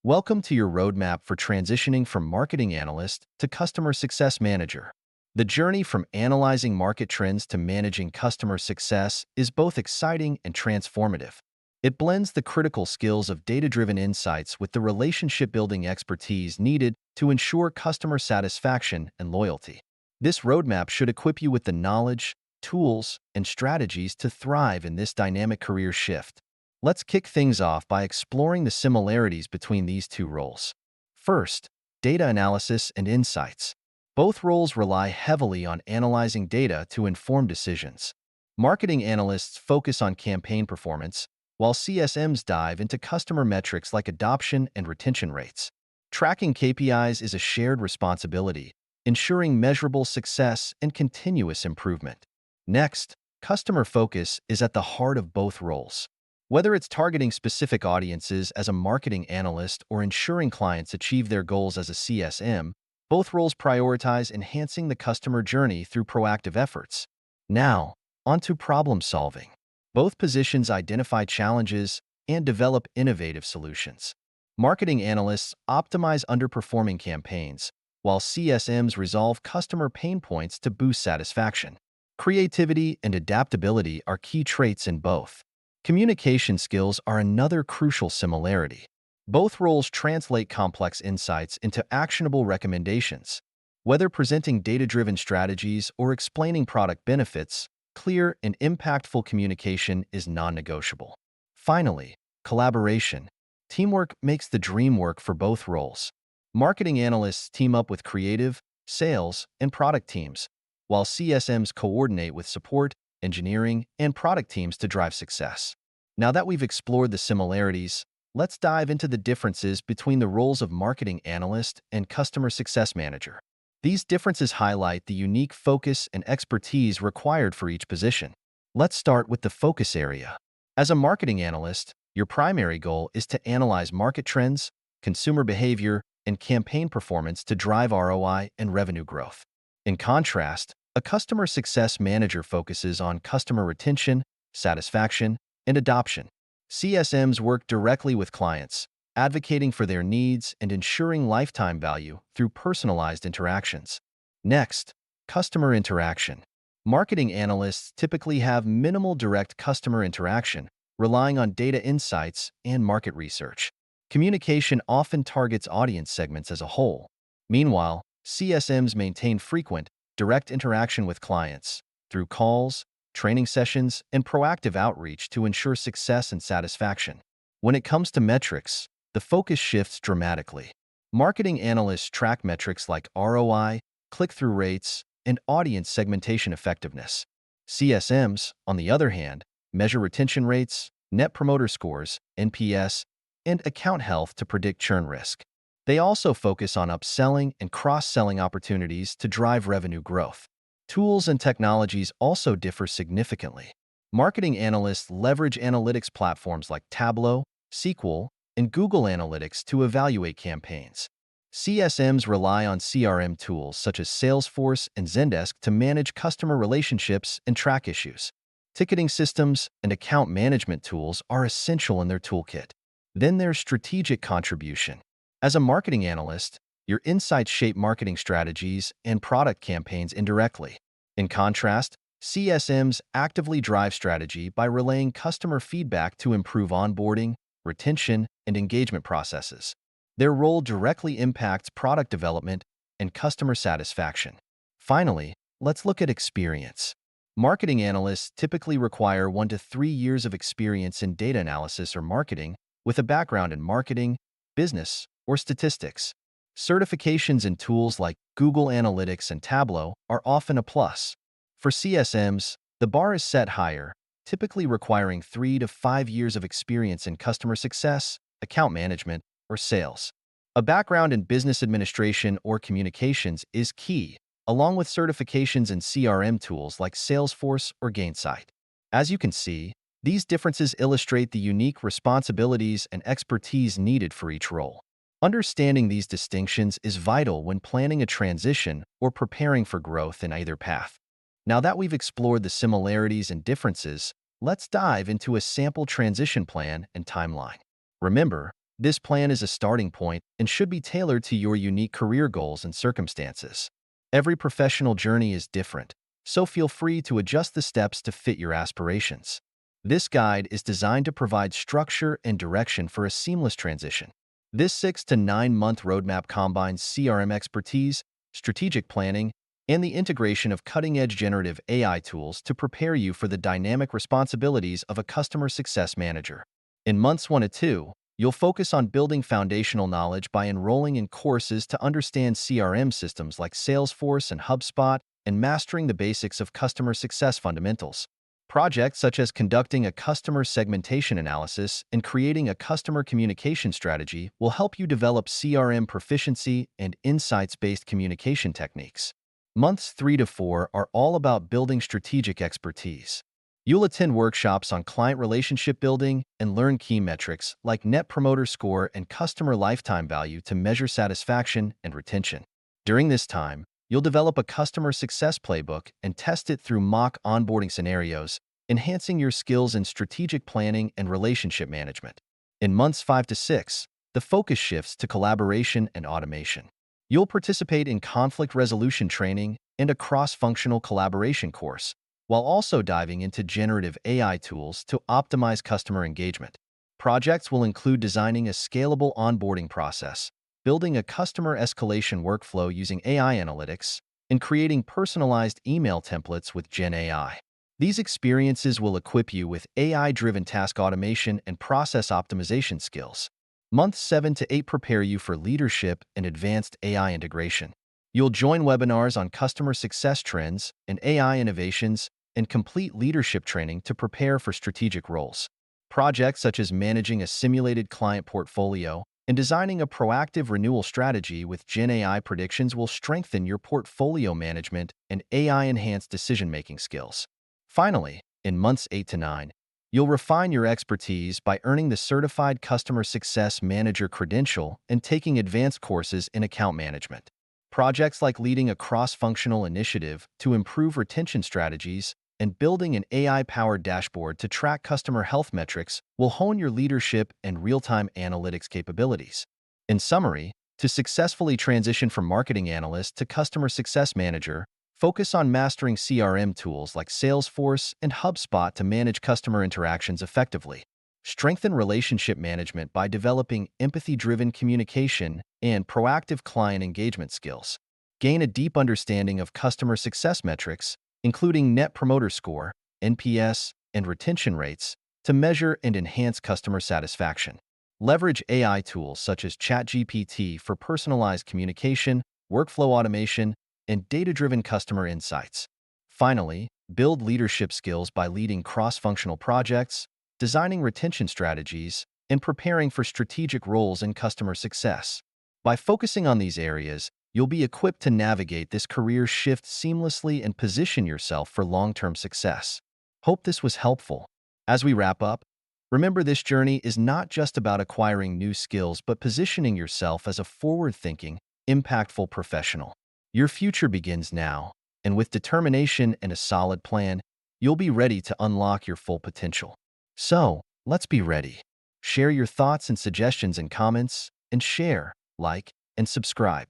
Welcome to your roadmap for transitioning from marketing analyst to customer success manager. The journey from analyzing market trends to managing customer success is both exciting and transformative. It blends the critical skills of data-driven insights with the relationship-building expertise needed to ensure customer satisfaction and loyalty. This roadmap should equip you with the knowledge, tools, and strategies to thrive in this dynamic career shift. Let's kick things off by exploring the similarities between these two roles. First, data analysis and insights. Both roles rely heavily on analyzing data to inform decisions. Marketing analysts focus on campaign performance, while CSMs dive into customer metrics like adoption and retention rates. Tracking KPIs is a shared responsibility, ensuring measurable success and continuous improvement. Next, customer focus is at the heart of both roles. Whether it's targeting specific audiences as a marketing analyst or ensuring clients achieve their goals as a CSM, both roles prioritize enhancing the customer journey through proactive efforts. Now, onto problem solving. Both positions identify challenges and develop innovative solutions. Marketing analysts optimize underperforming campaigns, while CSMs resolve customer pain points to boost satisfaction. Creativity and adaptability are key traits in both. Communication skills are another crucial similarity. Both roles translate complex insights into actionable recommendations. Whether presenting data-driven strategies or explaining product benefits, clear and impactful communication is non-negotiable. Finally, collaboration. Teamwork makes the dream work for both roles. Marketing analysts team up with creative, sales, and product teams, while CSMs coordinate with support, engineering, and product teams to drive success. Now that we've explored the similarities, let's dive into the differences between the roles of marketing analyst and customer success manager. These differences highlight the unique focus and expertise required for each position. Let's start with the focus area. As a marketing analyst, your primary goal is to analyze market trends, consumer behavior, and campaign performance to drive ROI and revenue growth. In contrast, a customer success manager focuses on customer retention, satisfaction, and adoption. CSMs work directly with clients, advocating for their needs and ensuring lifetime value through personalized interactions. Next, customer interaction. Marketing analysts typically have minimal direct customer interaction, relying on data insights and market research. Communication often targets audience segments as a whole. Meanwhile, CSMs maintain frequent, direct interaction with clients through calls, training sessions, and proactive outreach to ensure success and satisfaction. When it comes to metrics, the focus shifts dramatically. Marketing analysts track metrics like ROI, click-through rates, and audience segmentation effectiveness. CSMs, on the other hand, measure retention rates, net promoter scores, NPS, and account health to predict churn risk. They also focus on upselling and cross-selling opportunities to drive revenue growth. Tools and technologies also differ significantly. Marketing analysts leverage analytics platforms like Tableau, SQL, and Google Analytics to evaluate campaigns. CSMs rely on CRM tools such as Salesforce and Zendesk to manage customer relationships and track issues. Ticketing systems and account management tools are essential in their toolkit. Then there's strategic contribution. As a marketing analyst, your insights shape marketing strategies and product campaigns indirectly. In contrast, CSMs actively drive strategy by relaying customer feedback to improve onboarding, retention, and engagement processes. Their role directly impacts product development and customer satisfaction. Finally, let's look at experience. Marketing analysts typically require 1 to 3 years of experience in data analysis or marketing, with a background in marketing, business, or statistics. Certifications in tools like Google Analytics and Tableau are often a plus. For CSMs, the bar is set higher, typically requiring 3 to 5 years of experience in customer success, account management, or sales. A background in business administration or communications is key, along with certifications in CRM tools like Salesforce or Gainsight. As you can see, these differences illustrate the unique responsibilities and expertise needed for each role. Understanding these distinctions is vital when planning a transition or preparing for growth in either path. Now that we've explored the similarities and differences, let's dive into a sample transition plan and timeline. Remember, This plan is a starting point and should be tailored to your unique career goals and circumstances. Every professional journey is different, so feel free to adjust the steps to fit your aspirations. This guide is designed to provide structure and direction for a seamless transition. This 6 to 9 month roadmap combines CRM expertise, strategic planning, and the integration of cutting-edge generative AI tools to prepare you for the dynamic responsibilities of a customer success manager. In months 1 to 2, you'll focus on building foundational knowledge by enrolling in courses to understand CRM systems like Salesforce and HubSpot and mastering the basics of customer success fundamentals. Projects such as conducting a customer segmentation analysis and creating a customer communication strategy will help you develop CRM proficiency and insights-based communication techniques. Months 3 to 4 are all about building strategic expertise. You'll attend workshops on client relationship building and learn key metrics like Net Promoter Score and customer lifetime value to measure satisfaction and retention. During this time, you'll develop a customer success playbook and test it through mock onboarding scenarios, enhancing your skills in strategic planning and relationship management. In months 5 to 6, the focus shifts to collaboration and automation. You'll participate in conflict resolution training and a cross-functional collaboration course, while also diving into generative AI tools to optimize customer engagement. Projects will include designing a scalable onboarding process, building a customer escalation workflow using AI analytics, and creating personalized email templates with Gen AI. These experiences will equip you with AI-driven task automation and process optimization skills. Months 7 to 8 prepare you for leadership and advanced AI integration. You'll join webinars on customer success trends and AI innovations and complete leadership training to prepare for strategic roles. Projects such as managing a simulated client portfolio and designing a proactive renewal strategy with Gen AI predictions will strengthen your portfolio management and AI-enhanced decision-making skills. Finally, in months 8 to 9, you'll refine your expertise by earning the Certified Customer Success Manager credential and taking advanced courses in account management. Projects like leading a cross-functional initiative to improve retention strategies and building an AI-powered dashboard to track customer health metrics will hone your leadership and real-time analytics capabilities. In summary, to successfully transition from marketing analyst to customer success manager, focus on mastering CRM tools like Salesforce and HubSpot to manage customer interactions effectively. Strengthen relationship management by developing empathy-driven communication and proactive client engagement skills. Gain a deep understanding of customer success metrics, including Net Promoter Score, NPS, and retention rates, to measure and enhance customer satisfaction. Leverage AI tools such as ChatGPT for personalized communication, workflow automation, and data-driven customer insights. Finally, build leadership skills by leading cross-functional projects, designing retention strategies, and preparing for strategic roles in customer success. By focusing on these areas, you'll be equipped to navigate this career shift seamlessly and position yourself for long-term success. Hope this was helpful. As we wrap up, remember this journey is not just about acquiring new skills but positioning yourself as a forward-thinking, impactful professional. Your future begins now, and with determination and a solid plan, you'll be ready to unlock your full potential. So, let's be ready. Share your thoughts and suggestions in comments, and share, like, and subscribe.